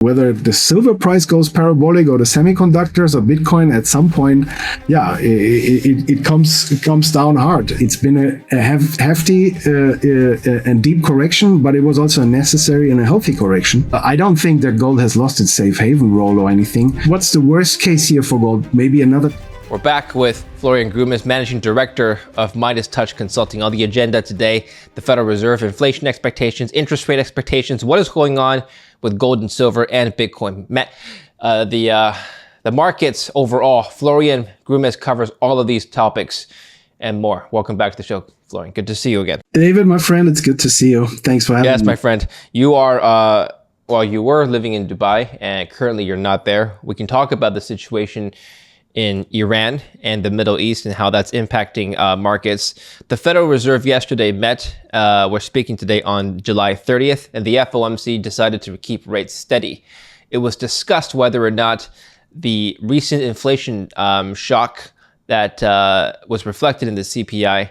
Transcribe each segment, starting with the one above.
Whether the silver price goes parabolic or the semiconductors or Bitcoin, at some point, it comes down hard. It's been a hefty and deep correction, but it was also a necessary and a healthy correction. I don't think that gold has lost its safe haven role or anything. What's the worst case here for gold? Maybe another. We're back with Florian Grummes, Managing Director of Midas Touch Consulting. On the agenda today, the Federal Reserve, inflation expectations, interest rate expectations, what is going on with gold and silver and Bitcoin. The markets overall. Florian Grummes covers all of these topics and more. Welcome back to the show, Florian. Good to see you again. David, my friend, it's good to see you. Thanks for having me. Yes, my friend. You are, you were living in Dubai and currently you're not there. We can talk about the situation in Iran and the Middle East and how that's impacting markets. The Federal Reserve yesterday met. We're speaking today on July 30th, and the FOMC decided to keep rates steady. It was discussed whether or not the recent inflation shock that was reflected in the CPI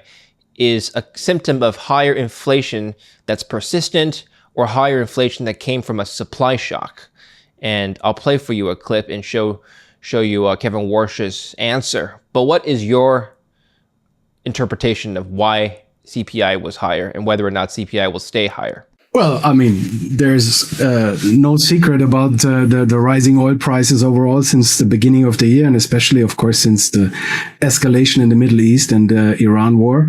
is a symptom of higher inflation that's persistent or higher inflation that came from a supply shock. And I'll play for you a clip and show you Kevin Warsh's answer. But what is your interpretation of why CPI was higher and whether or not CPI will stay higher? Well, I mean, there's no secret about the rising oil prices overall since the beginning of the year, and especially, of course, since the escalation in the Middle East and the Iran war.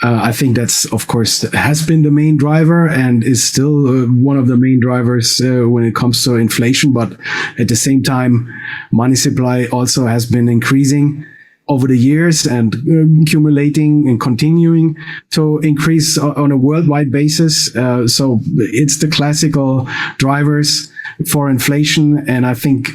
I think that's, of course, has been the main driver and is still one of the main drivers when it comes to inflation. But at the same time, money supply also has been increasing over the years and accumulating and continuing to increase on a worldwide basis. So it's the classical drivers for inflation. And I think,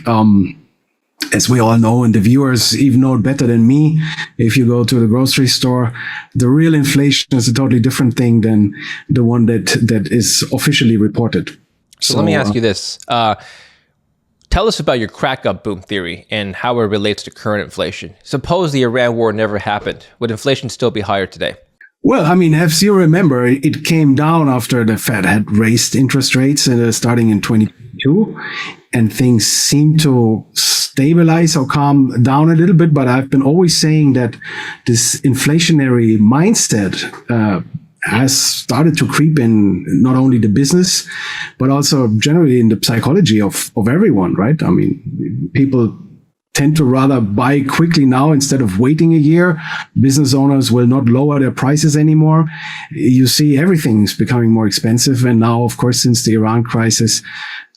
as we all know, and the viewers even know it better than me, if you go to the grocery store, the real inflation is a totally different thing than the one that is officially reported. So let me ask you this. Tell us about your crack-up boom theory and how it relates to current inflation. Suppose the Iran war never happened. Would inflation still be higher today? Well, I mean, as you remember, it came down after the Fed had raised interest rates starting in 2022, and things seem to stabilize or calm down a little bit. But I've been always saying that this inflationary mindset has started to creep in not only the business, but also generally in the psychology of everyone, right? I mean, people tend to rather buy quickly now instead of waiting a year. Business owners will not lower their prices anymore. You see everything's becoming more expensive. And now, of course, since the Iran crisis,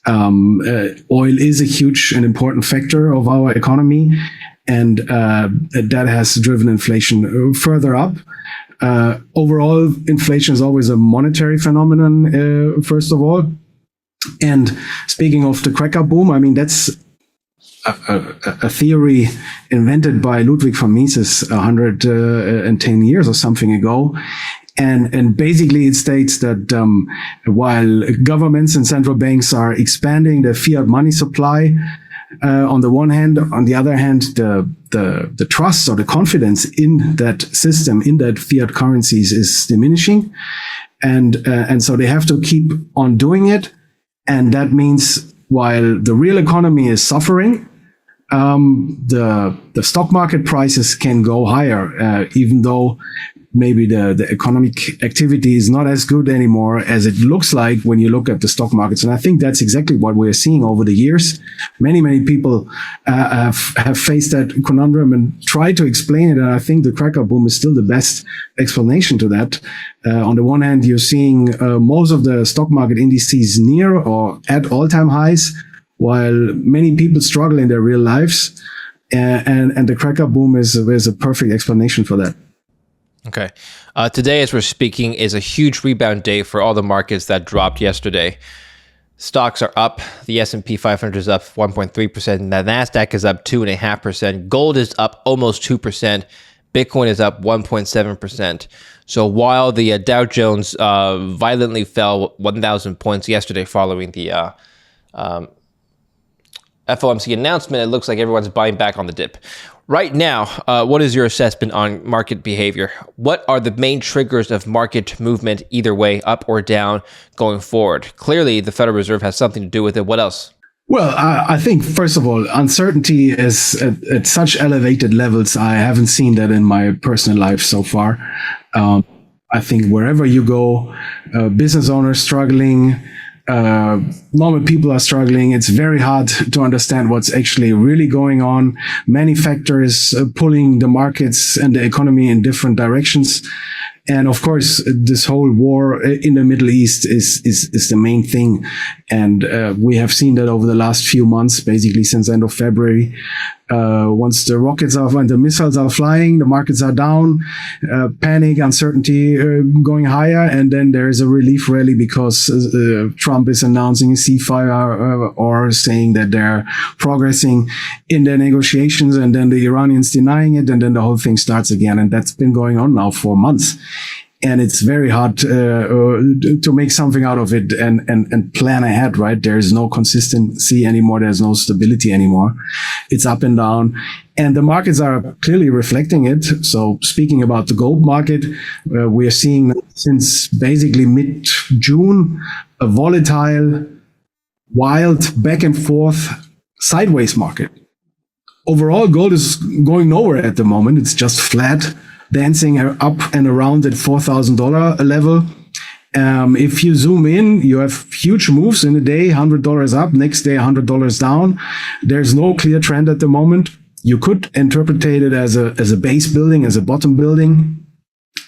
oil is a huge and important factor of our economy. And that has driven inflation further up. Overall, inflation is always a monetary phenomenon, first of all. And speaking of the cracker boom, I mean, that's a theory invented by Ludwig von Mises 110 years or something ago. And basically it states that while governments and central banks are expanding the fiat money supply, on the one hand, on the other hand, the trust or the confidence in that system, in that fiat currencies is diminishing. And so they have to keep on doing it. And that means while the real economy is suffering, the stock market prices can go higher, even though maybe the economic activity is not as good anymore as it looks like when you look at the stock markets. And I think that's exactly what we're seeing over the years. Many people have faced that conundrum and tried to explain it. And I think the cracker boom is still the best explanation to that. On the one hand, you're seeing most of the stock market indices near or at all-time highs, while many people struggle in their real lives. And the cracker boom is a perfect explanation for that. Okay. Today, as we're speaking, is a huge rebound day for all the markets that dropped yesterday. Stocks are up. The S&P 500 is up 1.3%. The NASDAQ is up 2.5%. Gold is up almost 2%. Bitcoin is up 1.7%. So while the Dow Jones violently fell 1,000 points yesterday following the FOMC announcement, it looks like everyone's buying back on the dip. Right now, what is your assessment on market behavior? What are the main triggers of market movement either way, up or down, going forward? Clearly, the Federal Reserve has something to do with it. What else? Well, I think, first of all, uncertainty is at such elevated levels. I haven't seen that in my personal life so far. I think wherever you go, business owners struggling, normal people are struggling. It's very hard to understand what's actually really going on. Many factors pulling the markets and the economy in different directions. And of course, this whole war in the Middle East is the main thing. And we have seen that over the last few months, basically since end of February. Once the rockets are and the missiles are flying, the markets are down, panic, uncertainty going higher. And then there is a relief rally because Trump is announcing a ceasefire or saying that they're progressing in their negotiations, and then the Iranians denying it. And then the whole thing starts again. And that's been going on now for months. And it's very hard to make something out of it and plan ahead, right? There's no consistency anymore. There's no stability anymore. It's up and down. And the markets are clearly reflecting it. So speaking about the gold market, we are seeing since basically mid-June a volatile, wild, back and forth, sideways market. Overall, gold is going nowhere at the moment. It's just flat, dancing up and around at $4,000 level. If you zoom in, you have huge moves in a day, $100 up, next day $100 down. There's no clear trend at the moment. You could interpret it as a base building, as a bottom building.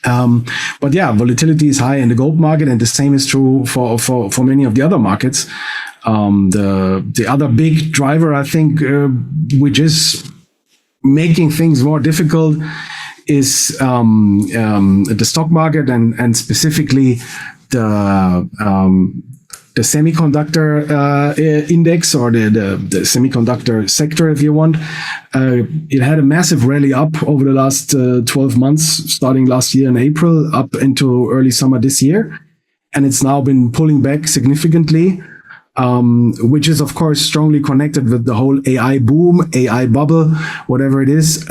But yeah, volatility is high in the gold market, and the same is true for many of the other markets. The other big driver, I think, which is making things more difficult, is the stock market and specifically the semiconductor index, or the semiconductor sector, if you want. It had a massive rally up over the last 12 months, starting last year in April, up into early summer this year. And it's now been pulling back significantly, which is, of course, strongly connected with the whole AI boom, AI bubble, whatever it is.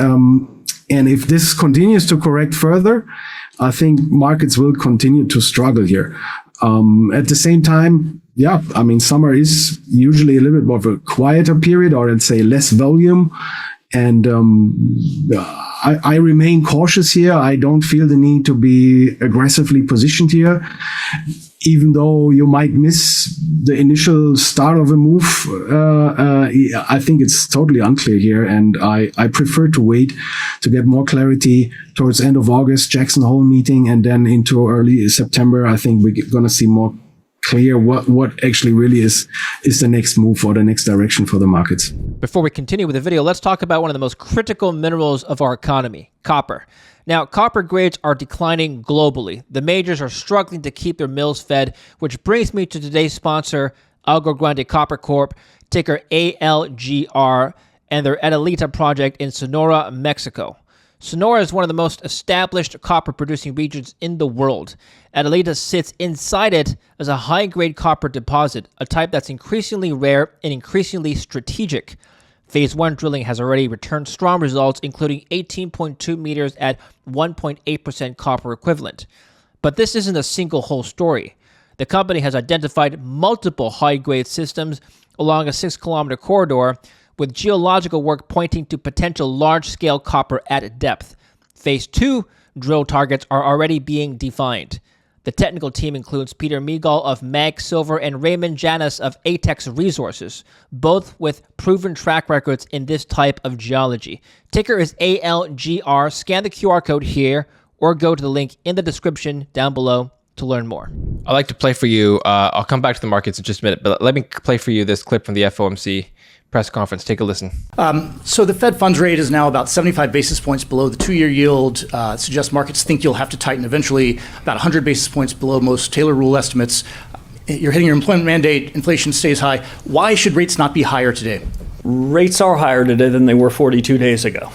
And if this continues to correct further, I think markets will continue to struggle here. At the same time, yeah, I mean, summer is usually a little bit more of a quieter period, or let's say less volume. And I remain cautious here. I don't feel the need to be aggressively positioned here, even though you might miss the initial start of a move. I think it's totally unclear here, and I prefer to wait to get more clarity towards end of August, Jackson Hole meeting, and then into early September. I think we're going to see more clear what actually really is the next move or the next direction for the markets. Before we continue with the video, let's talk about one of the most critical minerals of our economy, copper. Now, copper grades are declining globally. The majors are struggling to keep their mills fed, which brings me to today's sponsor, Algo Grande Copper Corp, ticker ALGR, and their Adelita project in Sonora, Mexico. Sonora is one of the most established copper-producing regions in the world. Adelita sits inside it as a high-grade copper deposit, a type that's increasingly rare and increasingly strategic. Phase 1 drilling has already returned strong results, including 18.2 meters at 1.8% copper equivalent. But this isn't a single hole story. The company has identified multiple high-grade systems along a 6-kilometer corridor, with geological work pointing to potential large-scale copper at depth. Phase 2 drill targets are already being defined. The technical team includes Peter Megal of Mag Silver and Raymond Janis of Atex Resources, both with proven track records in this type of geology. Ticker is ALGR. Scan the QR code here or go to the link in the description down below to learn more. I'd like to play for you. I'll come back to the markets in just a minute, but let me play for you this clip from the FOMC press conference. Take a listen. So the Fed funds rate is now about 75 basis points below the 2-year yield. Suggests markets think you'll have to tighten eventually, about 100 basis points below most Taylor rule estimates. You're hitting your employment mandate, inflation stays high. Why should rates not be higher today? Rates are higher today than they were 42 days ago.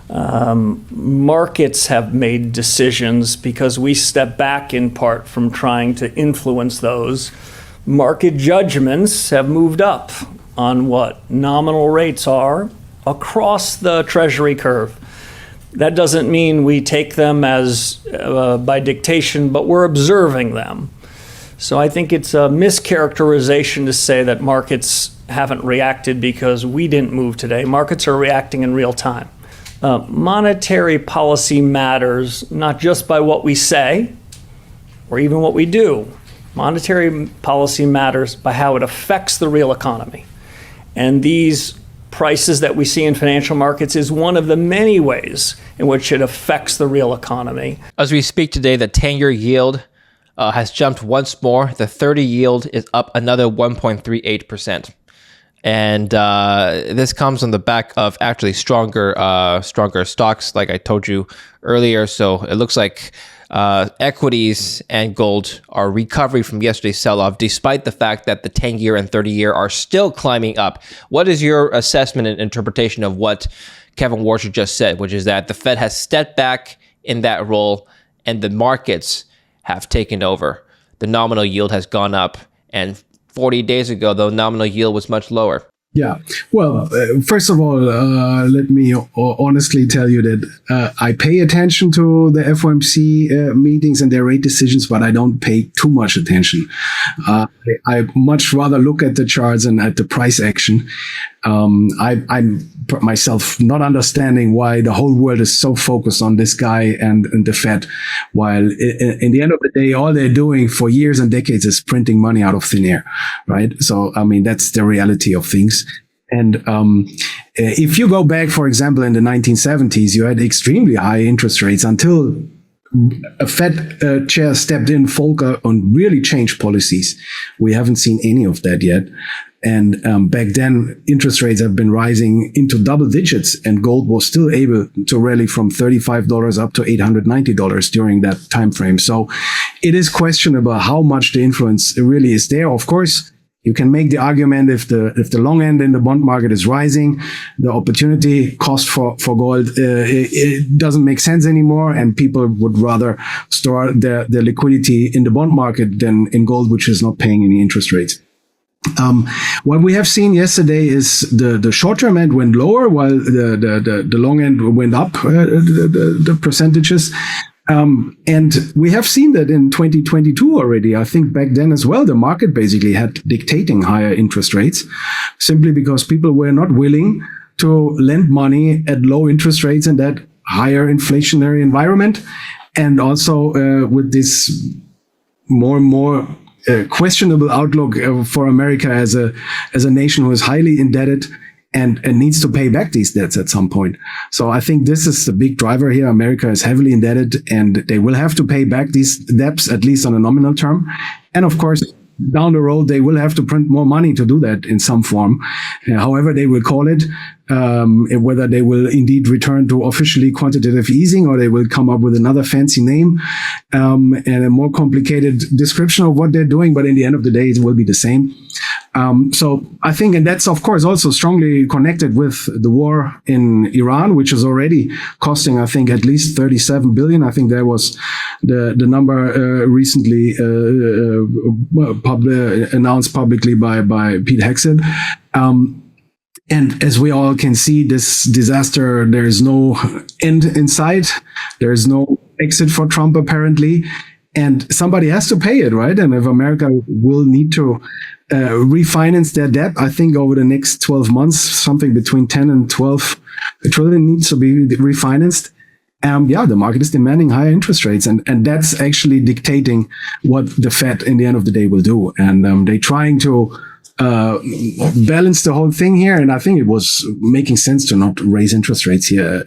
Markets have made decisions because we step back in part from trying to influence those. Market judgments have moved up on what nominal rates are across the Treasury curve. That doesn't mean we take them as by dictation, but we're observing them. So I think it's a mischaracterization to say that markets haven't reacted because we didn't move today. Markets are reacting in real time. Monetary policy matters not just by what we say or even what we do. Monetary policy matters by how it affects the real economy. And these prices that we see in financial markets is one of the many ways in which it affects the real economy. As we speak today, the 10-year yield has jumped once more. The 30 yield is up another 1.38%. And this comes on the back of actually stronger stocks, like I told you earlier. So it looks like equities and gold are recovering from yesterday's sell-off, despite the fact that the 10-year and 30-year are still climbing up. What is your assessment and interpretation of what Kevin Warsh just said, which is that the Fed has stepped back in that role and the markets have taken over? The nominal yield has gone up, and 40 days ago, the nominal yield was much lower. Yeah. Well, first of all, let me honestly tell you that I pay attention to the FOMC meetings and their rate decisions, but I don't pay too much attention. I much rather look at the charts and at the price action. I'm myself not understanding why the whole world is so focused on this guy and the Fed, while in the end of the day, all they're doing for years and decades is printing money out of thin air, right? So, I mean, that's the reality of things. And if you go back, for example, in the 1970s, you had extremely high interest rates until a Fed chair stepped in, Volcker, and really changed policies. We haven't seen any of that yet. And back then, interest rates have been rising into double digits, and gold was still able to rally from $35 up to $890 during that time frame. So it is questionable how much the influence really is there. Of course, you can make the argument if the long end in the bond market is rising, the opportunity cost for gold it doesn't make sense anymore, and people would rather store their liquidity in the bond market than in gold, which is not paying any interest rates. What we have seen yesterday is the short-term end went lower while the long end went up, the percentages. And we have seen that in 2022 already. I think back then as well, the market basically had dictating higher interest rates simply because people were not willing to lend money at low interest rates in that higher inflationary environment. And also with this more and more questionable outlook for America as a nation who is highly indebted and needs to pay back these debts at some point. So I think this is the big driver here. America is heavily indebted, and they will have to pay back these debts, at least on a nominal term. And of course, down the road, they will have to print more money to do that in some form. However they will call it, whether they will indeed return to officially quantitative easing or they will come up with another fancy name and a more complicated description of what they're doing. But in the end of the day, it will be the same. So I think, and that's of course also strongly connected with the war in Iran, which is already costing, I think, at least 37 billion. I think that was the number recently announced publicly by Pete Hegseth. And as we all can see, this disaster, there is no end in sight. There is no exit for Trump, apparently. And somebody has to pay it, right? And if America will need to refinance their debt, I think over the next 12 months, something between 10 and 12 trillion needs to be refinanced. The market is demanding higher interest rates, and that's actually dictating what the Fed in the end of the day will do. And they're trying to balance the whole thing here. And I think it was making sense to not raise interest rates here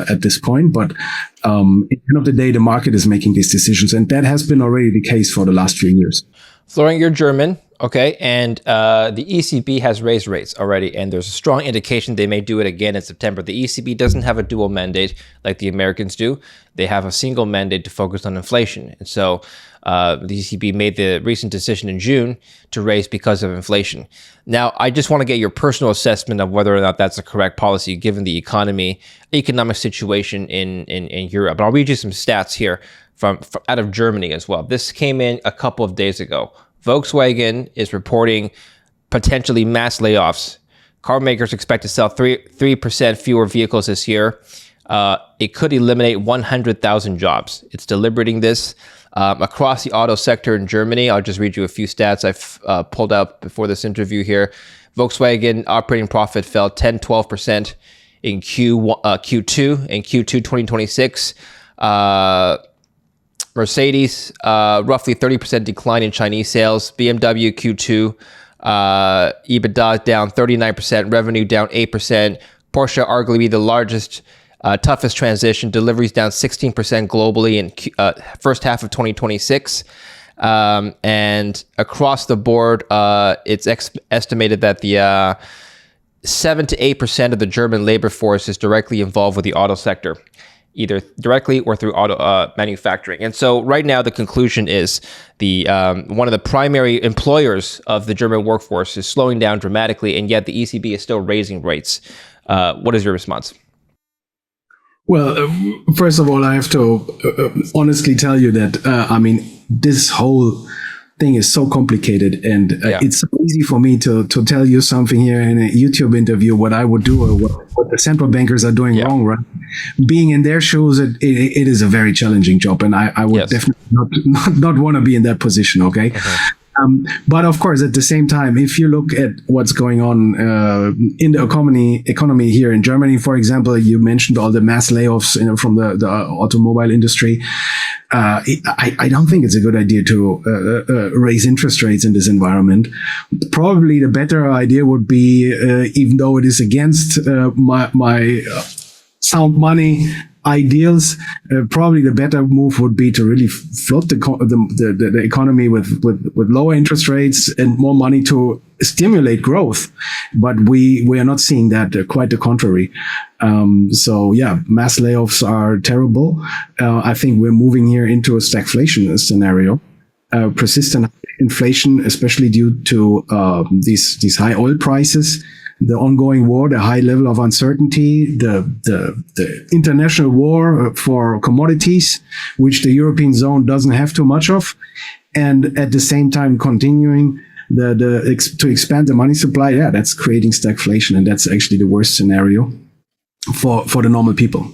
at this point. But at the end of the day, the market is making these decisions, and that has been already the case for the last few years. Florian, you're German. Okay, and the ECB has raised rates already, and there's a strong indication they may do it again in September. The ECB doesn't have a dual mandate like the Americans do. They have a single mandate to focus on inflation. And so the ECB made the recent decision in June to raise because of inflation. Now, I just want to get your personal assessment of whether or not that's a correct policy given the economic situation in Europe. But I'll read you some stats here from out of Germany as well. This came in a couple of days ago. Volkswagen is reporting potentially mass layoffs. Car makers expect to sell 3% fewer vehicles this year. It could eliminate 100,000 jobs. It's deliberating this across the auto sector in Germany. I'll just read you a few stats I've pulled out before this interview here. Volkswagen operating profit fell 10-12% in Q2 and Q2 2026. Mercedes, roughly 30% decline in Chinese sales. BMW Q2, EBITDA down 39%, revenue down 8%. Porsche, arguably the largest, toughest transition, deliveries down 16% globally in first half of 2026. And across the board, it's estimated that the 7 to 8% of the German labor force is directly involved with the auto sector, either directly or through auto manufacturing. And so right now the conclusion is the one of the primary employers of the German workforce is slowing down dramatically, and yet the ECB is still raising rates. What is your response? Well, first of all, I have to honestly tell you that, this whole thing is so complicated, and it's so easy for me to tell you something here in a YouTube interview what I would do or what the central bankers are doing wrong, right? Being in their shoes, it is a very challenging job, and I would definitely not want to be in that position, okay? But of course, at the same time, if you look at what's going on in the economy here in Germany, for example, you mentioned all the mass layoffs from the automobile industry. I don't think it's a good idea to raise interest rates in this environment. Probably the better idea would be, even though it is against my sound money ideals, probably the better move would be to really float the economy with lower interest rates and more money to stimulate growth. But we are not seeing that, quite the contrary. So yeah, mass layoffs are terrible. I think we're moving here into a stagflation scenario. Persistent inflation, especially due to these high oil prices, the ongoing war, the high level of uncertainty, the international war for commodities, which the European zone doesn't have too much of, and at the same time continuing to expand the money supply. Yeah, that's creating stagflation, and that's actually the worst scenario for the normal people.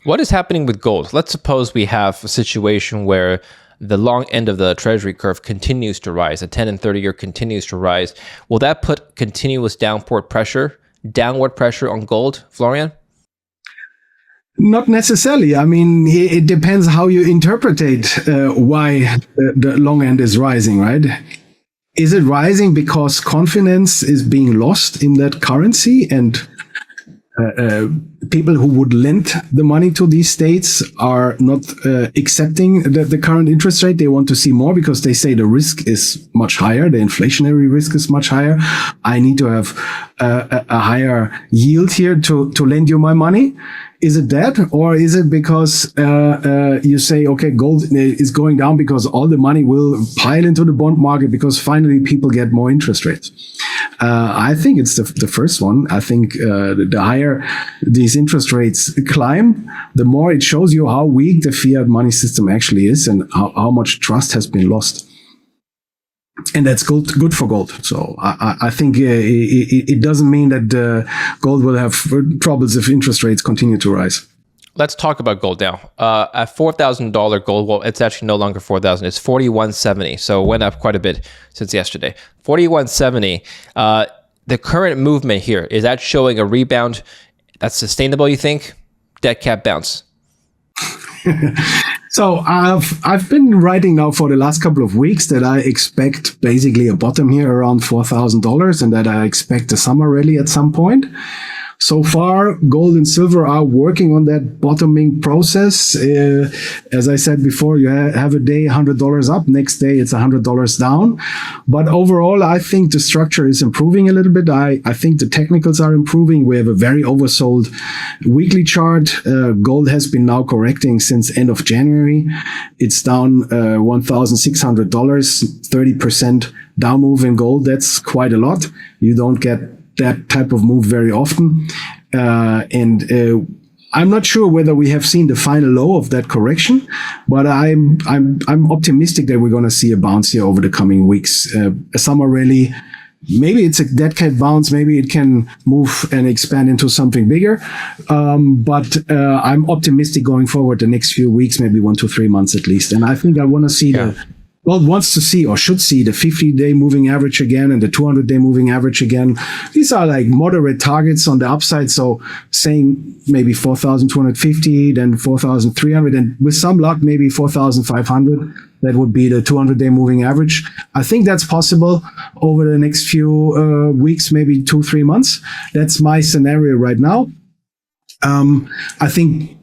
What is happening with gold? Let's suppose we have a situation where the long end of the treasury curve continues to rise, the 10 and 30-year continues to rise. Will that put continuous downward pressure on gold, Florian? Not necessarily. I mean, it depends how you interpret why the long end is rising, right? Is it rising because confidence is being lost in that currency, and people who would lend the money to these states are not accepting the current interest rate? They want to see more because they say the risk is much higher, the inflationary risk is much higher. I need to have a higher yield here to lend you my money. Is it that, or is it because you say, okay, gold is going down because all the money will pile into the bond market because finally people get more interest rates? I think it's the first one. I think the higher these interest rates climb, the more it shows you how weak the fiat money system actually is and how much trust has been lost. And that's good for gold. So I think it doesn't mean that gold will have troubles if interest rates continue to rise. Let's talk about gold now. At $4,000 gold, well, it's actually no longer 4,000. It's 4,170. So it went up quite a bit since yesterday. 4,170. The current movement here, is that showing a rebound that's sustainable, you think? Dead cat bounce. So I've been writing now for the last couple of weeks that I expect basically a bottom here around $4,000 and that I expect a summer rally at some point. So far, gold and silver are working on that bottoming process. As I said before, you have a day $100 up, next day it's $100 down. But overall, I think the structure is improving a little bit. I think the technicals are improving. We have a very oversold weekly chart. Gold has been now correcting since end of January. It's down $1,600, 30% down move in gold. That's quite a lot. You don't get that type of move very often. I'm not sure whether we have seen the final low of that correction, but I'm optimistic that we're going to see a bounce here over the coming weeks. A summer rally, maybe it's a dead cat bounce, maybe it can move and expand into something bigger. But I'm optimistic going forward the next few weeks, maybe 1 to 3 months at least. And I think I want to see gold wants to see or should see the 50-day moving average again and the 200-day moving average again. These are like moderate targets on the upside. So saying maybe 4,250, then 4,300, and with some luck, maybe 4,500. That would be the 200-day moving average. I think that's possible over the next few weeks, maybe 2-3 months. That's my scenario right now. I think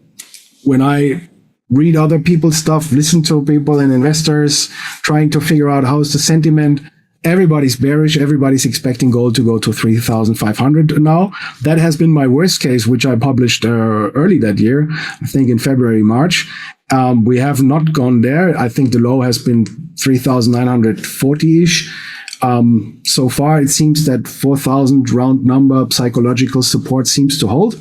when I read other people's stuff, listen to people and investors trying to figure out how's the sentiment, everybody's bearish. Everybody's expecting gold to go to 3,500 now. That has been my worst case, which I published early that year, I think in February, March. We have not gone there. I think the low has been 3,940-ish. So far, it seems that 4,000 round number psychological support seems to hold.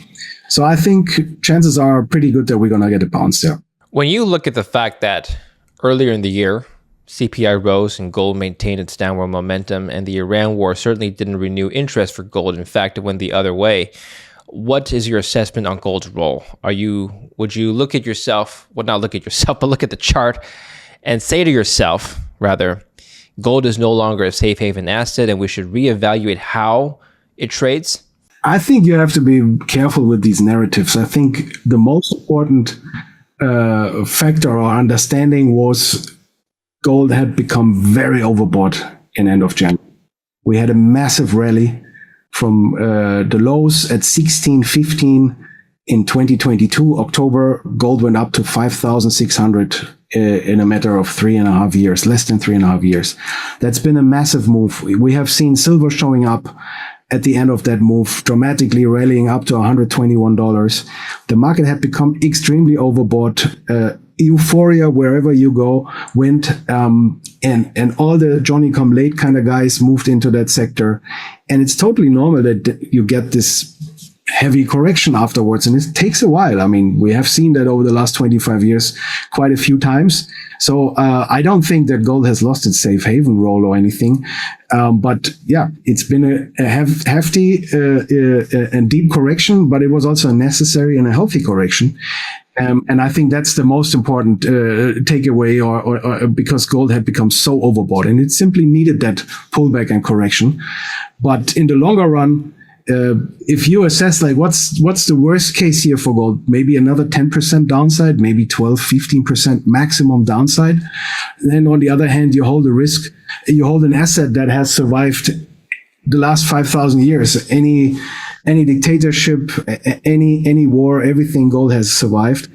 So I think chances are pretty good that we're going to get a bounce there. When you look at the fact that earlier in the year, CPI rose and gold maintained its downward momentum, and the Iran war certainly didn't renew interest for gold. In fact, it went the other way. What is your assessment on gold's role? Would you look at yourself, well, not look at yourself, but look at the chart and say to yourself, rather, gold is no longer a safe haven asset and we should reevaluate how it trades? I think you have to be careful with these narratives. I think the most important factor or understanding was gold had become very overbought in end of January. We had a massive rally from the lows at 1615 in 2022. October, gold went up to 5,600 in a matter of 3.5 years, less than 3.5 years. That's been a massive move. We have seen silver showing up at the end of that move, dramatically rallying up to $121. The market had become extremely overbought. Euphoria, wherever you go, went, and all the Johnny-come-late kind of guys moved into that sector. And it's totally normal that you get this heavy correction afterwards, and it takes a while. I mean, we have seen that over the last 25 years quite a few times. So I don't think that gold has lost its safe haven role or anything. But yeah, it's been a hefty and deep correction, but it was also a necessary and a healthy correction. And I think that's the most important takeaway, or because gold had become so overbought, and it simply needed that pullback and correction. But in the longer run, if you assess like what's the worst case here for gold, maybe another 10% downside, maybe 12-15% maximum downside. And then on the other hand, you hold a risk, you hold an asset that has survived the last 5,000 years. Any dictatorship, any war, everything gold has survived.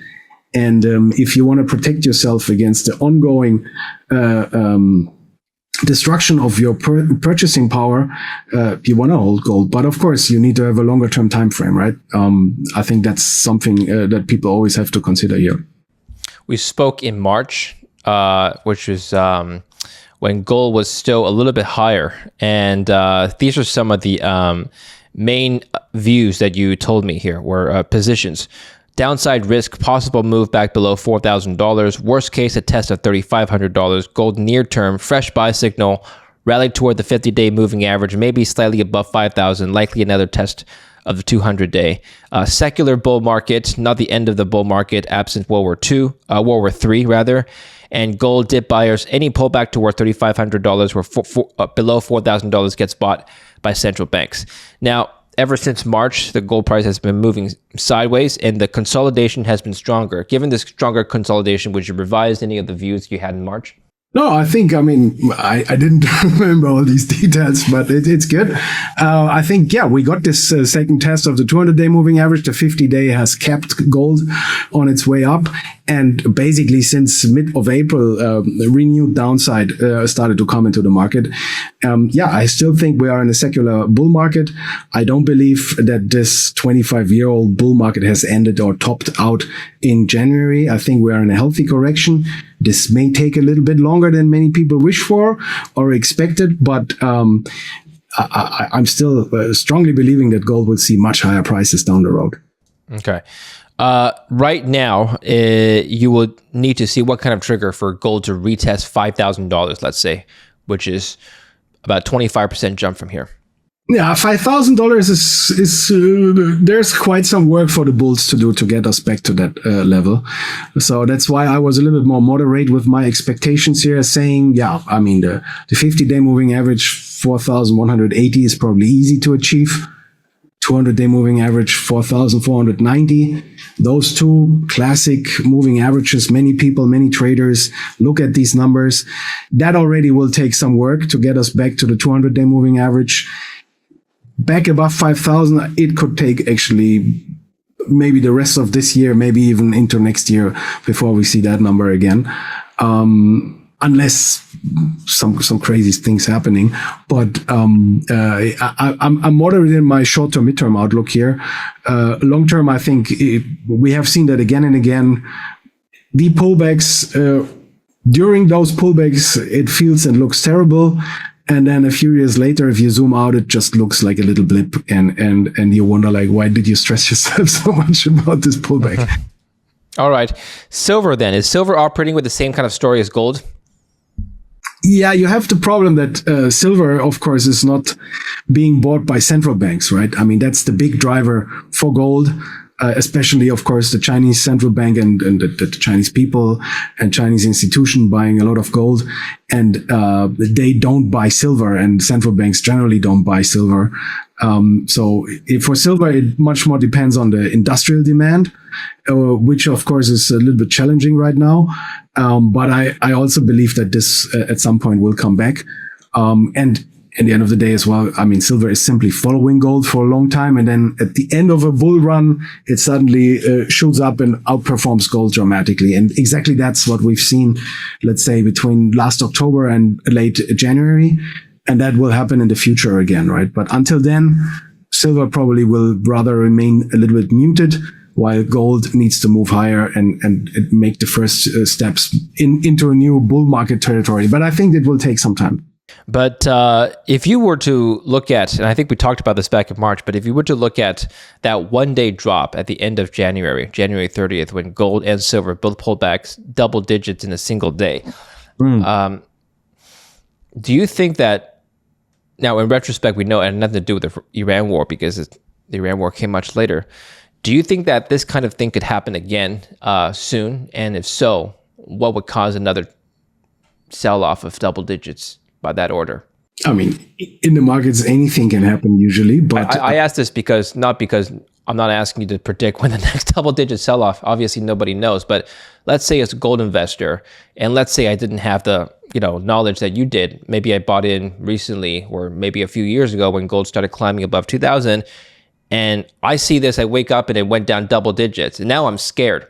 And if you want to protect yourself against the ongoing destruction of your purchasing power, you want to hold gold. But of course, you need to have a longer term time frame, right? I think that's something that people always have to consider here. We spoke in March, which was when gold was still a little bit higher. And these are some of the main views that you told me here were positions. Downside risk, possible move back below $4,000. Worst case, a test of $3,500. Gold near term, fresh buy signal, rallied toward the 50-day moving average, maybe slightly above 5,000, likely another test of the 200-day. Secular bull market, not the end of the bull market, absent World War III rather. And gold dip buyers, any pullback toward $3,500 where below $4,000 gets bought by central banks. Now, ever since March, the gold price has been moving sideways and the consolidation has been stronger. Given this stronger consolidation, would you revise any of the views you had in March? No, I think, I didn't remember all these details, but it's good. I think, yeah, we got this second test of the 200-day moving average. The 50-day has kept gold on its way up. And basically, since mid of April, the renewed downside started to come into the market. I still think we are in a secular bull market. I don't believe that this 25-year-old bull market has ended or topped out in January. I think we are in a healthy correction. This may take a little bit longer than many people wish for or expected, but I'm still strongly believing that gold will see much higher prices down the road. Okay. Right now, you would need to see what kind of trigger for gold to retest $5,000, let's say, which is about 25% jump from here. Yeah, $5,000 is there's quite some work for the bulls to do to get us back to that level. So that's why I was a little bit more moderate with my expectations here, saying, yeah, I mean the 50-day moving average 4,180 is probably easy to achieve. 200-day moving average 4,490. Those two classic moving averages, many people, many traders look at these numbers. That already will take some work to get us back to the 200-day moving average. Back above 5,000, it could take actually maybe the rest of this year, maybe even into next year before we see that number again. Unless some crazy things happening. But I'm moderate in my short-term, mid-term outlook here. Long-term, I think we have seen that again and again. The pullbacks, during those pullbacks, it feels and looks terrible. And then a few years later, if you zoom out, it just looks like a little blip. And you wonder, like, why did you stress yourself so much about this pullback? All right. Silver then. Is silver operating with the same kind of story as gold? Yeah, you have the problem that silver, of course, is not being bought by central banks, right? I mean, that's the big driver for gold, especially, of course, the Chinese central bank and the Chinese people and Chinese institution buying a lot of gold. And they don't buy silver, and central banks generally don't buy silver. So for silver, it much more depends on the industrial demand, which, of course, is a little bit challenging right now. But I also believe that this at some point will come back. And at the end of the day as well, I mean, silver is simply following gold for a long time. And then at the end of a bull run, it suddenly shoots up and outperforms gold dramatically. And exactly that's what we've seen, let's say, between last October and late January. And that will happen in the future again, right? But until then, silver probably will rather remain a little bit muted, while gold needs to move higher and make the first steps into a new bull market territory. But I think it will take some time. But if you were to look at, and I think we talked about this back in March, but if you were to look at that one-day drop at the end of January 30th, when gold and silver both pulled back double digits in a single day, do you think that, now in retrospect, we know it had nothing to do with the Iran war because the Iran war came much later. Do you think that this kind of thing could happen again soon? And if so, what would cause another sell-off of double digits by that order? I mean, in the markets, anything can happen usually. But I ask this not because I'm not asking you to predict when the next double-digit sell-off. Obviously, nobody knows. But let's say as a gold investor, and let's say I didn't have the knowledge that you did. Maybe I bought in recently, or maybe a few years ago when gold started climbing above 2,000. And I see this, I wake up and it went down double digits. And now I'm scared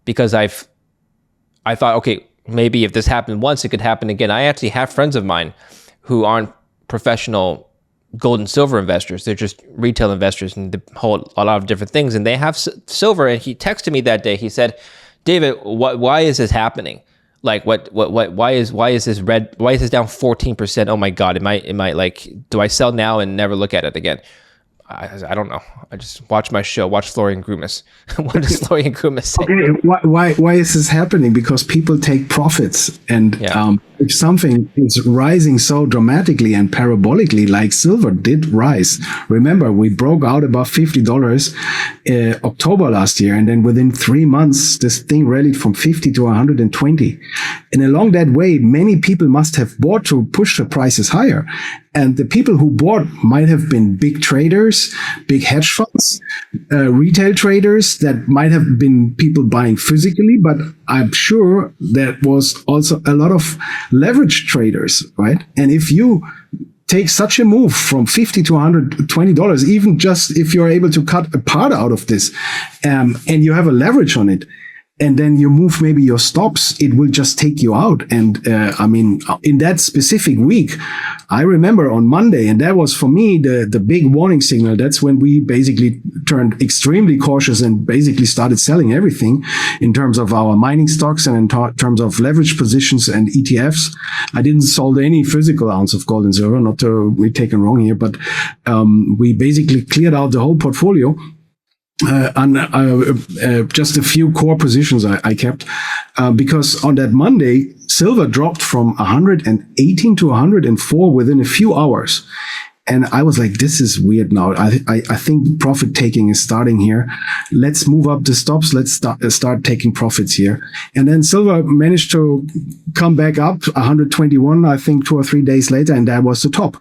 because I thought, okay, maybe if this happened once, it could happen again. I actually have friends of mine who aren't professional gold and silver investors. They're just retail investors and they hold a lot of different things. And they have silver. And he texted me that day. He said, David, why is this happening? Like why is this red? Why is this down 14%? Oh my God. Am I like, do I sell now and never look at it again? I don't know. I just watch my show. Watch Florian Grummes. What does Florian Grummes say? Okay, why is this happening? Because people take profits, and if something is rising so dramatically and parabolically, like silver did rise. Remember, we broke out above $50 October last year, and then within 3 months, this thing rallied from 50 to 120. And along that way, many people must have bought to push the prices higher. And the people who bought might have been big traders, big hedge funds, retail traders that might have been people buying physically, but I'm sure that was also a lot of leverage traders, right? And if you take such a move from $50 to $120, even just if you're able to cut a part out of this, and you have a leverage on it, and then you move maybe your stops, it will just take you out. And I mean, in that specific week, I remember on Monday, and that was for me the big warning signal. That's when we basically turned extremely cautious and basically started selling everything in terms of our mining stocks and in terms of leverage positions and ETFs. I didn't sold any physical ounce of gold and silver, not to be taken wrong here, but we basically cleared out the whole portfolio. Just a few core positions I kept because on that Monday, silver dropped from 118 to 104 within a few hours. And I was like, this is weird now. I think profit taking is starting here. Let's move up the stops. Let's start taking profits here. And then silver managed to come back up 121, I think 2 or 3 days later. And that was the top.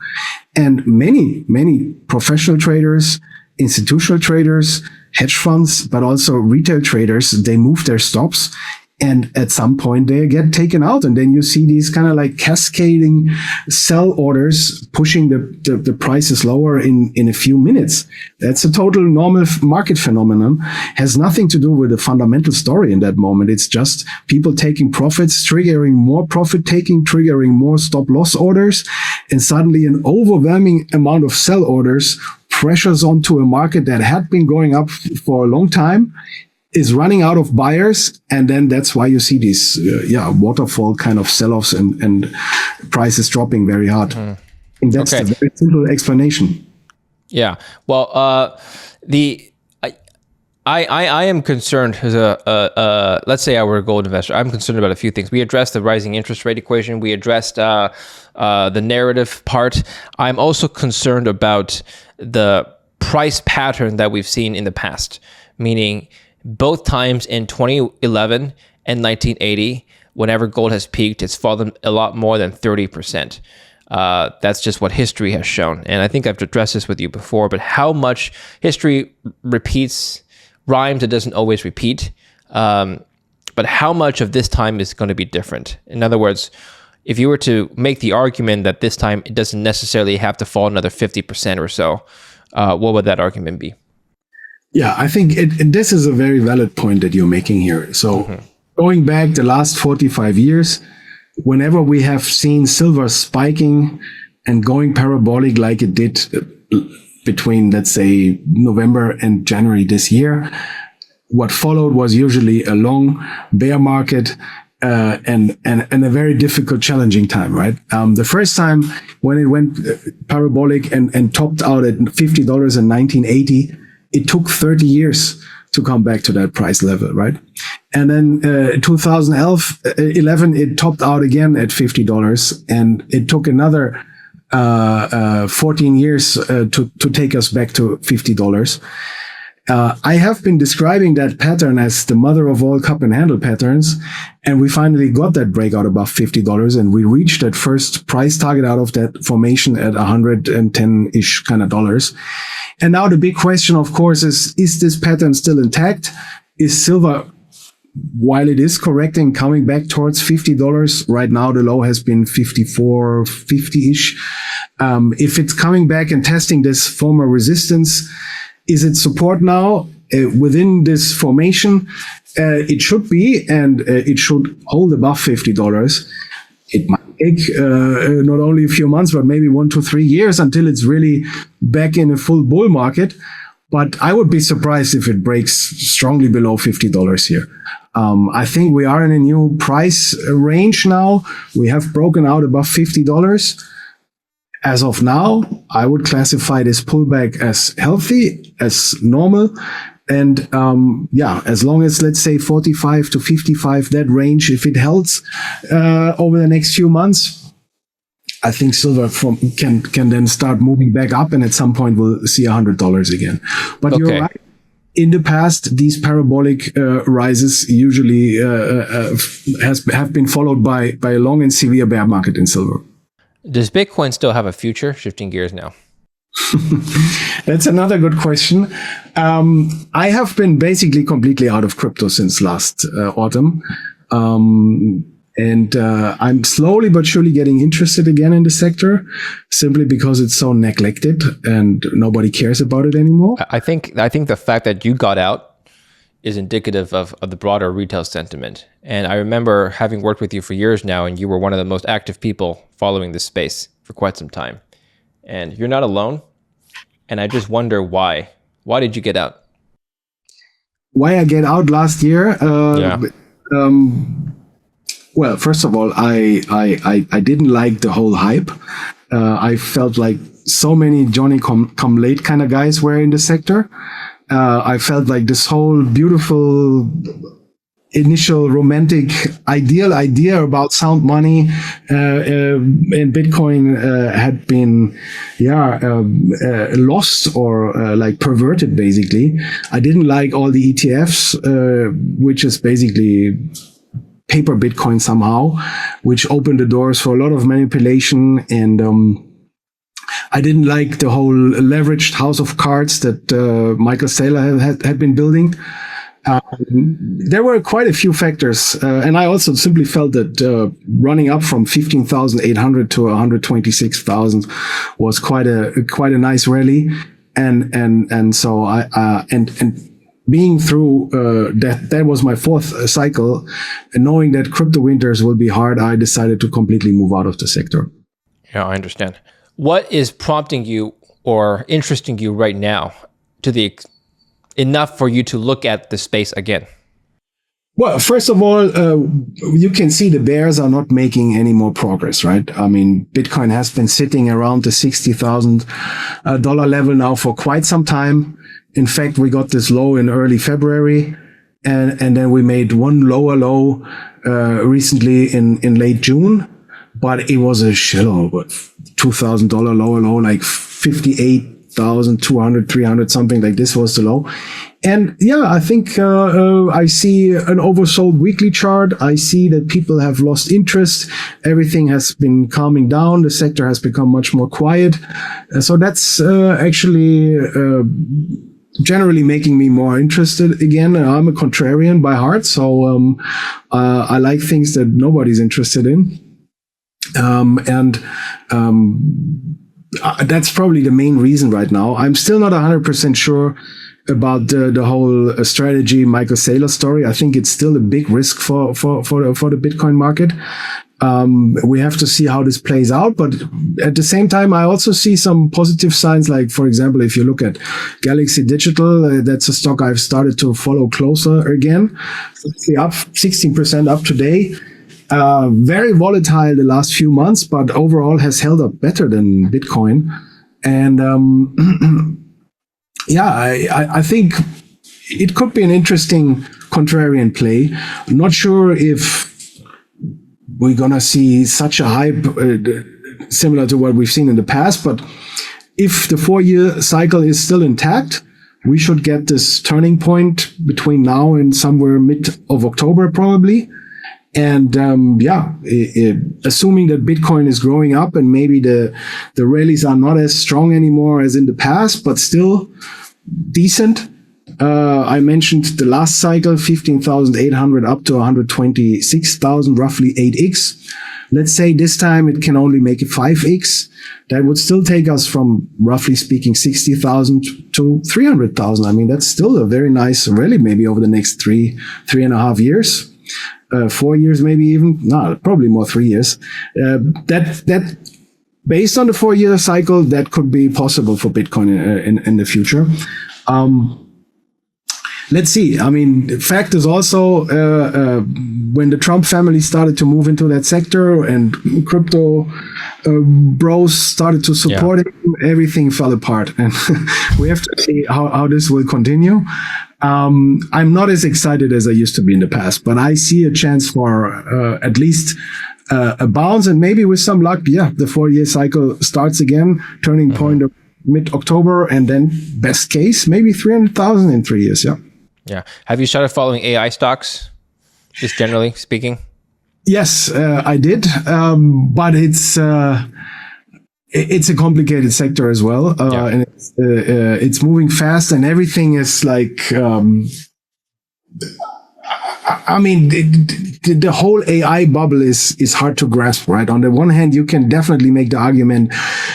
And many professional traders, institutional traders, hedge funds, but also retail traders, they move their stops. And at some point they get taken out. And then you see these kind of like cascading sell orders pushing the prices lower in a few minutes. That's a total normal market phenomenon. Has nothing to do with the fundamental story in that moment. It's just people taking profits, triggering more profit taking, triggering more stop loss orders. And suddenly an overwhelming amount of sell orders pressures onto a market that had been going up for a long time, is running out of buyers, and then that's why you see these waterfall kind of sell-offs and prices dropping very hard. And that's the very simple explanation. Yeah. Well, I am concerned as let's say I were a gold investor. I'm concerned about a few things. We addressed the rising interest rate equation. We addressed the narrative part. I'm also concerned about the price pattern that we've seen in the past, meaning both times in 2011 and 1980, whenever gold has peaked, it's fallen a lot more than 30%. That's just what history has shown. And I think I've addressed this with you before, but how much history rhymes, it doesn't always repeat. But how much of this time is going to be different? In other words, if you were to make the argument that this time it doesn't necessarily have to fall another 50% or so, what would that argument be? Yeah, I think this is a very valid point that you're making here. So going back the last 45 years, whenever we have seen silver spiking and going parabolic like it did between, let's say, November and January this year, what followed was usually a long bear market and a very difficult, challenging time, right? The first time when it went parabolic and topped out at $50 in 1980, it took 30 years to come back to that price level, right? And then 2011, it topped out again at $50, and it took another 14 years to take us back to $50. I have been describing that pattern as the mother of all cup and handle patterns, and we finally got that breakout above $50, and we reached that first price target out of that formation at 110-ish kind of dollars. And now the big question, of course, is this pattern still intact? Is silver, while it is correcting, coming back towards $50? Right now, the low has been 54, 50-ish. If it's coming back and testing this former resistance, is it support now within this formation? It should be, and it should hold above $50. It might take not only a few months, but maybe 1 to 3 years until it's really back in a full bull market. But I would be surprised if it breaks strongly below $50 here. I think we are in a new price range now. We have broken out above $50. As of now, I would classify this pullback as healthy, as normal. And as long as, let's say, 45 to 55, that range, if it holds over the next few months, I think silver can then start moving back up, and at some point we'll see $100 again. But okay, you're right. In the past, these parabolic rises usually have been followed by a long and severe bear market in silver. Does Bitcoin still have a future? Shifting gears now. That's another good question. I have been basically completely out of crypto since last autumn. And I'm slowly but surely getting interested again in the sector, simply because it's so neglected and nobody cares about it anymore. I think the fact that you got out is indicative of the broader retail sentiment. And I remember having worked with you for years now, and you were one of the most active people following this space for quite some time. And you're not alone. And I just wonder why. Why did you get out? Why I get out last year? Well, first of all, I didn't like the whole hype. I felt like so many Johnny come late kind of guys were in the sector. I felt like this whole beautiful initial romantic ideal idea about sound money and Bitcoin had been lost or like perverted. Basically, I didn't like all the ETFs, which is basically paper Bitcoin somehow, which opened the doors for a lot of manipulation. And I didn't like the whole leveraged house of cards that Michael Saylor had been building. There were quite a few factors, and I also simply felt that running up from 15,800 to 126,000 was quite a nice rally, and so I being through that was my fourth cycle, and knowing that crypto winters will be hard, I decided to completely move out of the sector. Yeah, I understand. What is prompting you or interesting you right now to the enough for you to look at the space again? Well, first of all, you can see the bears are not making any more progress, right? I mean, Bitcoin has been sitting around the $60,000 level now for quite some time. In fact, we got this low in early February, and then we made one lower low recently in late June, but it was a shell, $2,000 lower low, like 58,200, 300, something like this was the low. And yeah, I think I see an oversold weekly chart. I see that people have lost interest. Everything has been calming down. The sector has become much more quiet. So that's actually generally making me more interested again. I'm a contrarian by heart, so I like things that nobody's interested in. That's probably the main reason right now. I'm still not 100% sure about the whole strategy Michael Saylor story. I think it's still a big risk for the Bitcoin market. We have to see how this plays out, but at the same time, I also see some positive signs. Like, for example, if you look at Galaxy Digital, that's a stock I've started to follow closer again. Up 16% up today. Very volatile the last few months, but overall has held up better than Bitcoin. And I think it could be an interesting contrarian play. I'm not sure if we're gonna see such a hype similar to what we've seen in the past, but if the 4-year cycle is still intact, we should get this turning point between now and somewhere mid of October probably. And assuming that Bitcoin is growing up and maybe the rallies are not as strong anymore as in the past, but still decent. I mentioned the last cycle, 15,800 up to 126,000, roughly 8x. Let's say this time it can only make it 5x. That would still take us from, roughly speaking, 60,000 to 300,000. I mean, that's still a very nice rally, maybe over the next 3.5 years. 4 years, maybe even. No, probably more 3 years. That based on the 4-year cycle, that could be possible for Bitcoin in the future. Let's see. I mean, the fact is also when the Trump family started to move into that sector and crypto bros started to support it, everything fell apart. And we have to see how this will continue. I'm not as excited as I used to be in the past, but I see a chance for at least a bounce, and maybe with some luck, the 4-year cycle starts again, turning point of mid-October, and then best case, maybe 300,000 in 3 years. Yeah. Have you started following AI stocks, just generally speaking? Yes, I did, but it's a complicated sector as well, and it's moving fast, and everything is like. I mean, the whole AI bubble is hard to grasp, right? On the one hand, you can definitely make the argument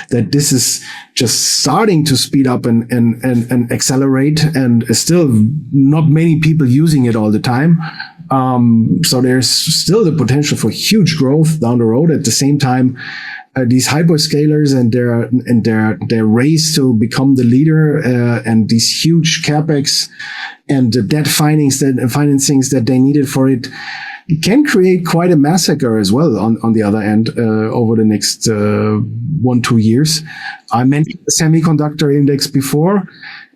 that this is just starting to speed up and accelerate, and still not many people using it all the time. So there's still the potential for huge growth down the road. At the same time, these hyperscalers and their race to become the leader, and these huge capex and the debt financings that they needed for it can create quite a massacre as well on the other end over the next 1-2 years. I mentioned the semiconductor index before.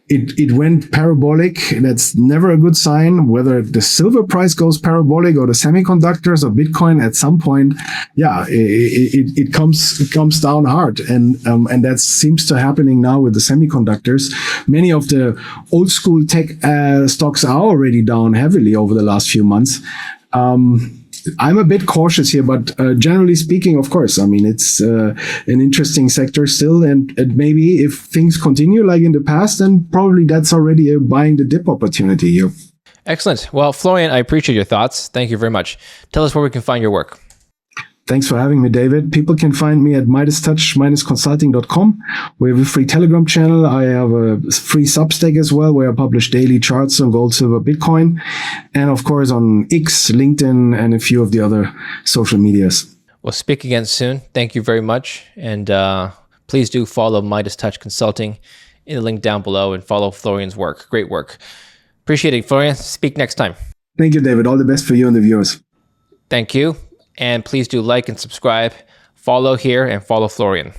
it went parabolic. That's never a good sign. Whether the silver price goes parabolic or the semiconductors or Bitcoin at some point, it comes down hard, and that seems to happening now with the semiconductors. Many of the old school tech stocks are already down heavily over the last few months. I'm a bit cautious here, but generally speaking, of course, I mean, it's an interesting sector still. And maybe if things continue like in the past, then probably that's already a buying the dip opportunity here. Excellent. Well, Florian, I appreciate your thoughts. Thank you very much. Tell us where we can find your work. Thanks for having me, David. People can find me at midastouch-consulting.com. We have a free Telegram channel. I have a free Substack as well, where I publish daily charts on gold, silver, Bitcoin. And of course on X, LinkedIn, and a few of the other social medias. We'll speak again soon. Thank you very much. And please do follow Midas Touch Consulting in the link down below and follow Florian's work. Great work. Appreciate it, Florian. Speak next time. Thank you, David. All the best for you and the viewers. Thank you. And please do like and subscribe, follow here, and follow Florian.